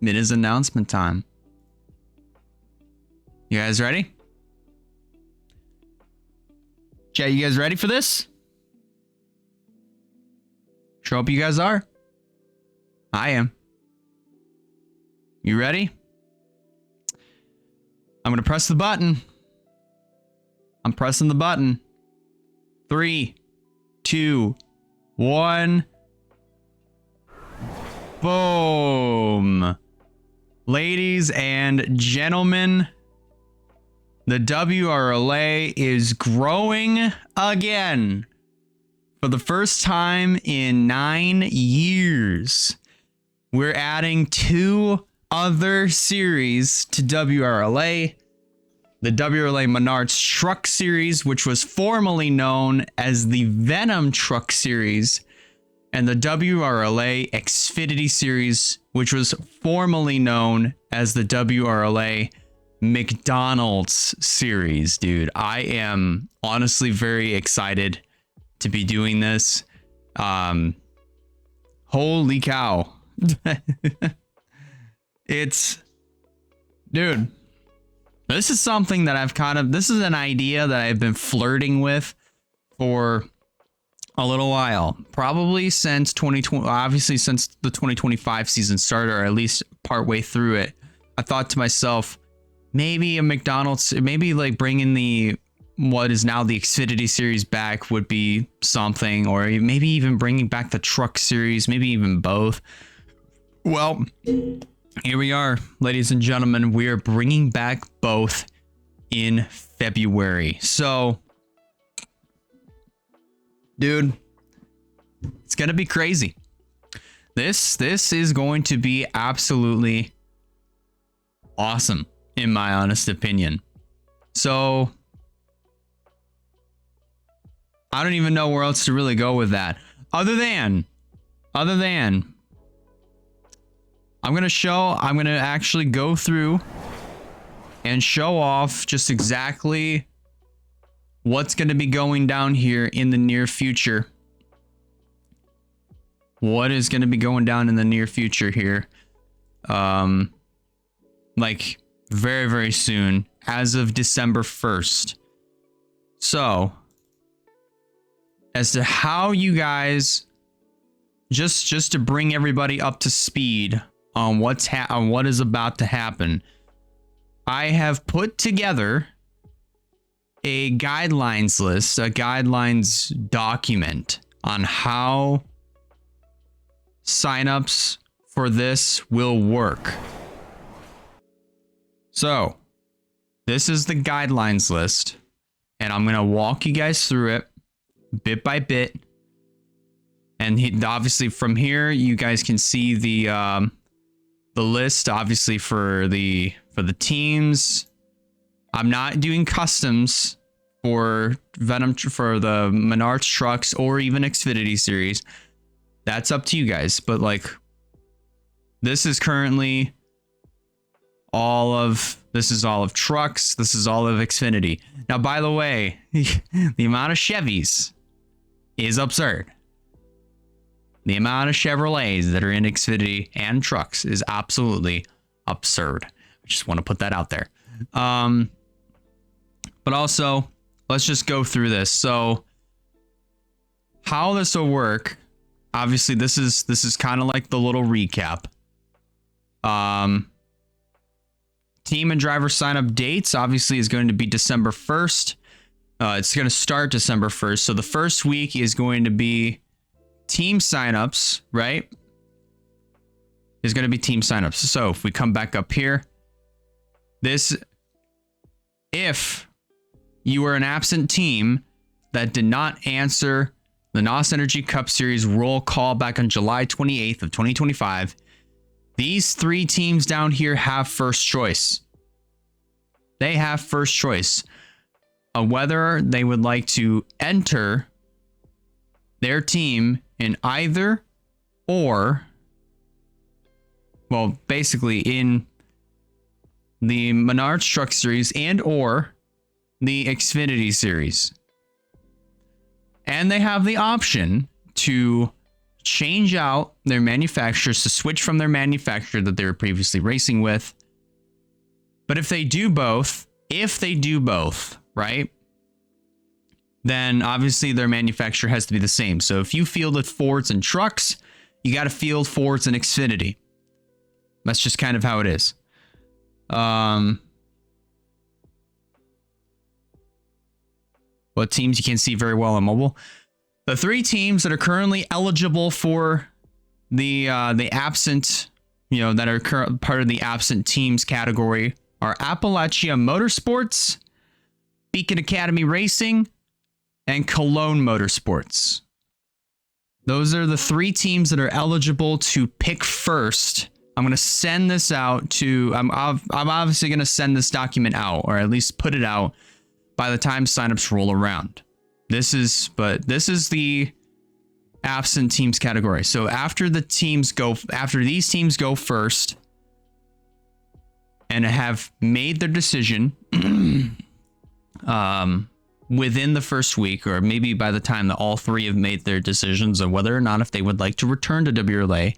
It is announcement time. You guys ready? Chat, you guys ready for this? Sure hope you guys are. I am. You ready? I'm going to press the button. I'm pressing the button. 3, 2, 1. Boom. Ladies and gentlemen, the WRLA is growing again. For the first time in 9 years, we're adding 2 other series to WRLA. The WRLA Menards Truck Series, which was formerly known as the Venom Truck Series, and the WRLA Xfinity Series, which was formerly known as the WRLA McDonald's Series. Dude, I am honestly very excited to be doing this. Holy cow. Dude, this is something that this is an idea that I've been flirting with for a little while, probably since 2020, obviously since the 2025 season started, or at least partway through it. I thought to myself, maybe a McDonald's, maybe like bringing what is now the Xfinity series back would be something, or maybe even bringing back the truck series, maybe even both. Well, here we are, ladies and gentlemen. We are bringing back both in February. So, dude, it's gonna be crazy. This is going to be absolutely awesome, in my honest opinion. So, I don't even know where else to really go with that. Other than I'm going to actually go through and show off just exactly what's going to be going down here in the near future. What is going to be going down in the near future here? Like very, very soon, as of December 1st. So, as to how you guys, just to bring everybody up to speed on what is about to happen, I have put together a guidelines list, a guidelines document on how signups for this will work. So, this is the guidelines list, and I'm going to walk you guys through it bit by bit. And obviously from here, you guys can see the list, obviously, for the teams. I'm not doing customs for Venom, for the Menards trucks or even Xfinity series. That's up to you guys. But like, this is currently all of trucks. This is all of Xfinity. Now, by the way, the amount of Chevys is absurd. The amount of Chevrolets that are in Xfinity and trucks is absolutely absurd. I just want to put that out there. But also, let's just go through this. So, how this will work? Obviously, this is kind of like the little recap. Team and driver sign up dates obviously is going to be December 1st. It's going to start December 1st. So the first week is going to be team signups, right? Is going to be team signups. So if we come back up here, if you were an absent team that did not answer the NOS Energy Cup Series roll call back on July 28th of 2025, these 3 teams down here have first choice. They have first choice of whether they would like to enter their team in either or, well, basically in the Menards Truck Series and or the Xfinity Series. And they have the option to change out their manufacturers to switch from their manufacturer that they were previously racing with. But if they do both, right, then obviously their manufacturer has to be the same. So if you fielded Fords and trucks, you got to field Fords and Xfinity. That's just kind of how it is. What teams you can see very well on mobile? The 3 teams that are currently eligible for the absent, that are part of the absent teams category are Appalachia Motorsports, Beacon Academy Racing, and Cologne Motorsports. Those are the 3 teams that are eligible to pick first. I'm going to send this out to, I'm obviously going to send this document out, or at least put it out by the time signups roll around. This is the absent teams category. So after these teams go first and have made their decision within the first week, or maybe by the time that all 3 have made their decisions of whether or not if they would like to return to WRLA,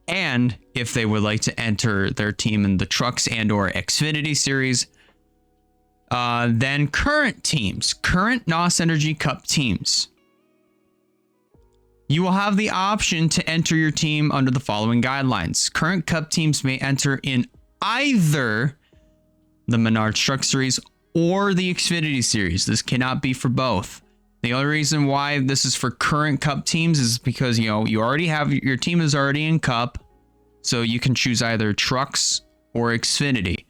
and if they would like to enter their team in the trucks and or Xfinity series, then current NOS Energy Cup teams, you will have the option to enter your team under the following guidelines. Current Cup teams may enter in either the Menards Truck Series or the Xfinity Series. This cannot be for both. The only reason why this is for current Cup teams is because, you already have, your team is already in Cup, so you can choose either trucks or Xfinity.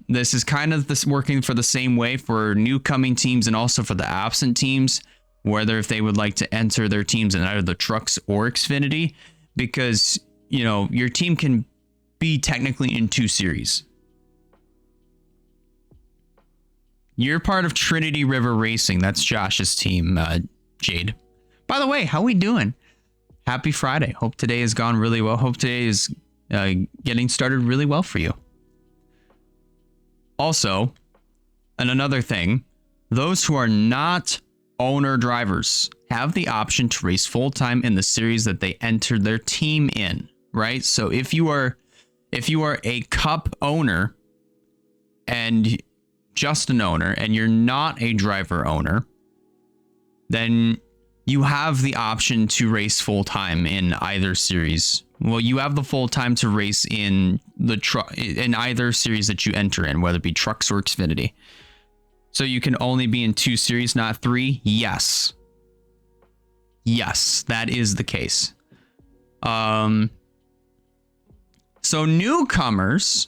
This is kind of working for the same way for new coming teams and also for the absent teams, whether if they would like to enter their teams in either the trucks or Xfinity, because, your team can be technically in 2 series. You're part of Trinity River Racing. That's Josh's team, Jade. By the way, how we doing? Happy Friday. Hope today has gone really well. Hope today is getting started really well for you. Also, and another thing, those who are not owner drivers have the option to race full-time in the series that they entered their team in, right? So if you are a Cup owner and just an owner and you're not a driver owner, then you have the option to race full-time in either series. Well, you have the full time to race in in either series that you enter in, whether it be trucks or Xfinity. So you can only be in 2 series, not 3. Yes, that is the case. So newcomers,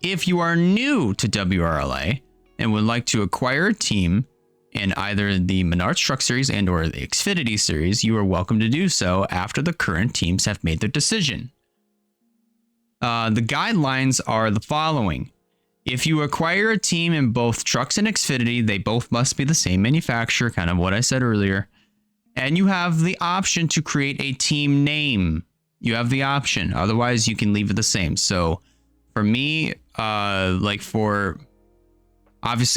if you are new to WRLA and would like to acquire a team in either the Menards Truck Series and or the Xfinity Series, you are welcome to do so after the current teams have made their decision. The guidelines are the following. If you acquire a team in both trucks and Xfinity, they both must be the same manufacturer, kind of what I said earlier. And you have the option to create a team name. You have the option. Otherwise, you can leave it the same. So for me, obviously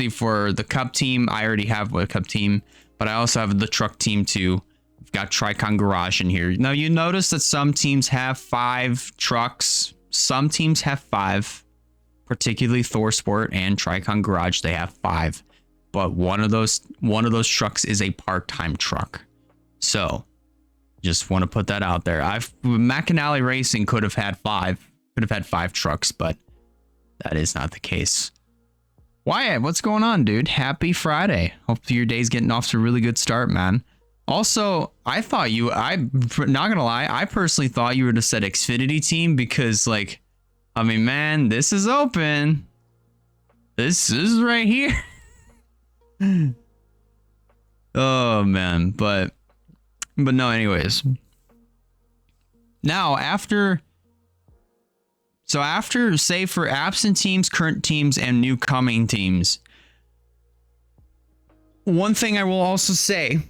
for the Cup team, I already have a Cup team, but I also have the truck team too. I've got Tricon Garage in here. Now you notice that some teams have 5 trucks. Some teams have 5, particularly Thor Sport and Tricon Garage. They have 5, but one of those trucks is a part-time truck. So just want to put that out there. McAnally Racing could have had 5 trucks, but that is not the case. Wyatt, what's going on, dude? Happy Friday. Hope your day's getting off to a really good start, man. Also, I'm not gonna lie, I personally thought you were to set Xfinity team because, man, this is open. This is right here. Oh, man. But no, anyways. Now, after, say, for absent teams, current teams, and new coming teams, one thing I will also say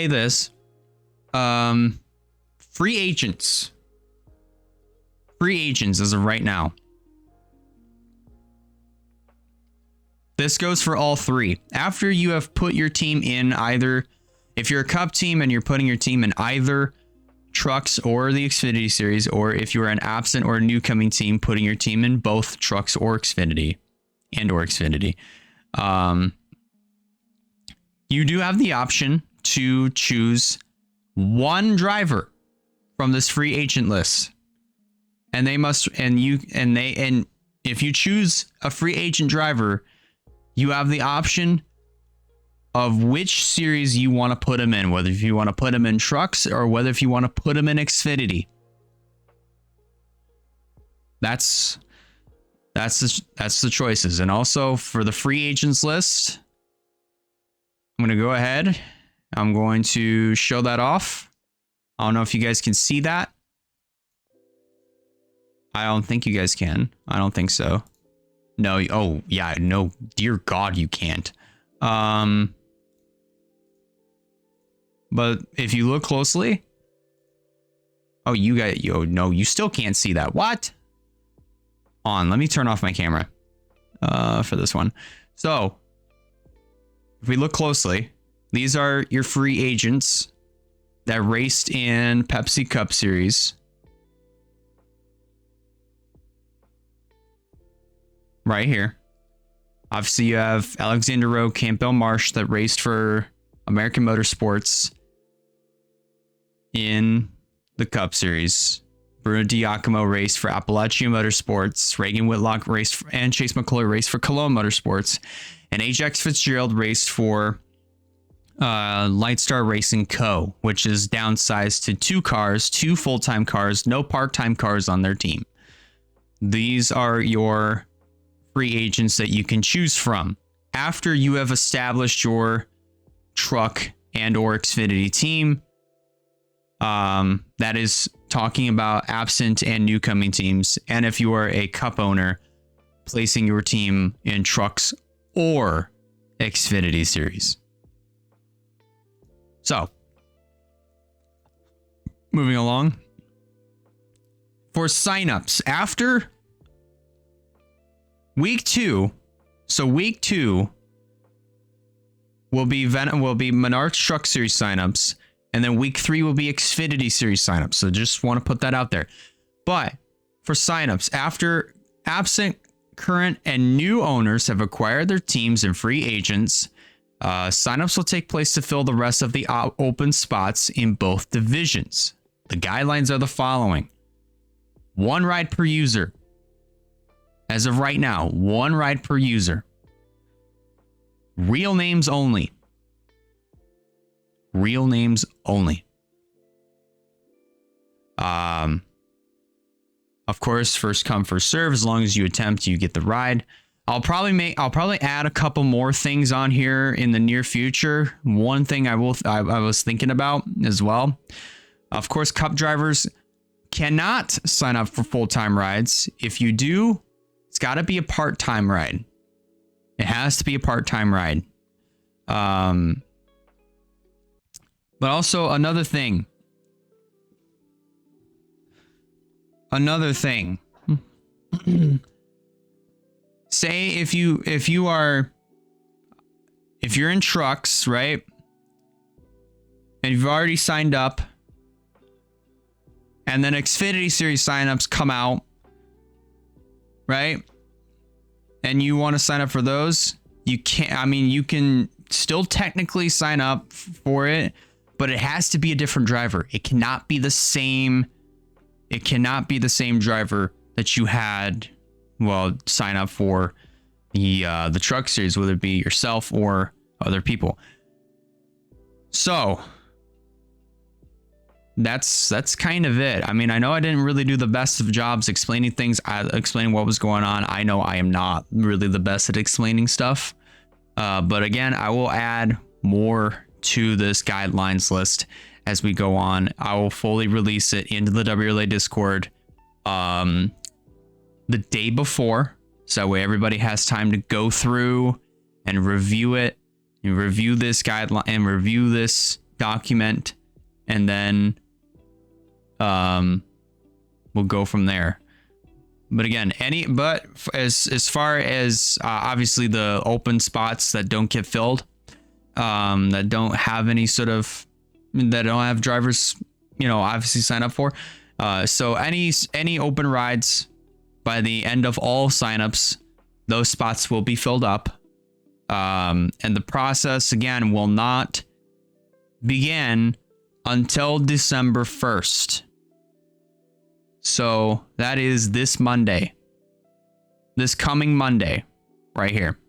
this, free agents as of right now. This goes for all three. After you have put your team in either, if you're a Cup team and you're putting your team in either Trucks or the Xfinity Series, or if you're an absent or a new coming team, putting your team in both Trucks or Xfinity or Xfinity, you do have the option to choose one driver from this free agent list. And if you choose a free agent driver, you have the option of which series you want to put him in, whether if you want to put him in Trucks or whether if you want to put him in Xfinity. That's the choices. And also for the free agents list, I'm going to go ahead. I'm going to show that off. I don't know if you guys can see that. I don't think you guys can. I don't think so. No. Oh, yeah. No. Dear God, you can't. But if you look closely. Oh, no, you still can't see that. What? Let me turn off my camera for this one. So if we look closely, these are your free agents that raced in Pepsi Cup Series. Right here. Obviously, you have Alexander Rowe, Campbell Marsh that raced for American Motorsports in the Cup Series. Bruno Giacomo raced for Appalachia Motorsports. Reagan Whitlock raced and Chase McCullough raced for Cologne Motorsports. And Ajax Fitzgerald raced for Lightstar Racing Co., which is downsized to 2 cars, 2 full-time cars, no part-time cars on their team. These are your free agents that you can choose from after you have established your Truck and or Xfinity team. That is talking about absent and new coming teams. And if you are a Cup owner, placing your team in Trucks or Xfinity Series. So, moving along. For signups after week 2, so week 2 will be Menards Truck Series signups, and then week 3 will be Xfinity Series signups. So just want to put that out there. But for signups, after absent, current, and new owners have acquired their teams and free agents, signups will take place to fill the rest of the open spots in both divisions. The guidelines are the following: 1 ride per user. As of right now, 1 ride per user. Real names only. Real names only. Of course, first come, first serve. As long as you attempt, you get the ride. I'll probably add a couple more things on here in the near future. One thing I was thinking about as well. Of course, Cup drivers cannot sign up for full-time rides. If you do, it's got to be a part-time ride. It has to be a part-time ride. But also another thing. Say if you're in Trucks, right? And you've already signed up, and then Xfinity Series signups come out, right? And you want to sign up for those, you can't. I mean, you can still technically sign up for it, but it has to be a different driver. It cannot be the same. It cannot be the same driver that you had, sign up for the Truck Series, whether it be yourself or other people. So that's kind of it. I mean, I know I didn't really do the best of jobs explaining things, explaining what was going on. I know I am not really the best at explaining stuff. But again, I will add more to this guidelines list as we go on. I will fully release it into the WRLA Discord the day before, so that way everybody has time to go through and review it, and review this guideline and review this document, and then we'll go from there. But again, as far as obviously the open spots that don't get filled, that don't have any sort of, that don't have drivers, obviously sign up for. So any open rides by the end of all signups, those spots will be filled up. And the process again will not begin until December 1st. So that is this Monday, this coming Monday right here.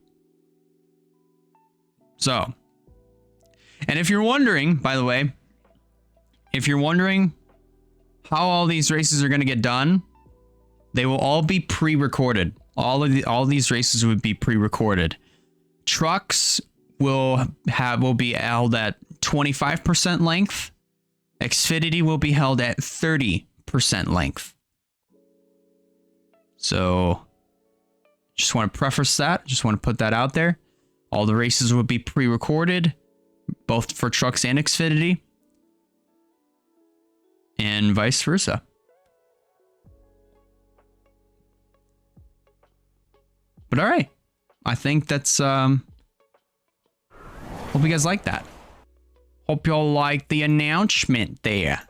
So, and if you're wondering, by the way, if you're wondering how all these races are going to get done, they will all be pre-recorded. All these races would be pre-recorded. Trucks will be held at 25% length. Xfinity will be held at 30% length. So just want to preface that. Just want to put that out there. All the races will be pre-recorded, both for trucks and Xfinity, and vice versa. But all right, I think that's hope you guys like that. Hope y'all like the announcement there.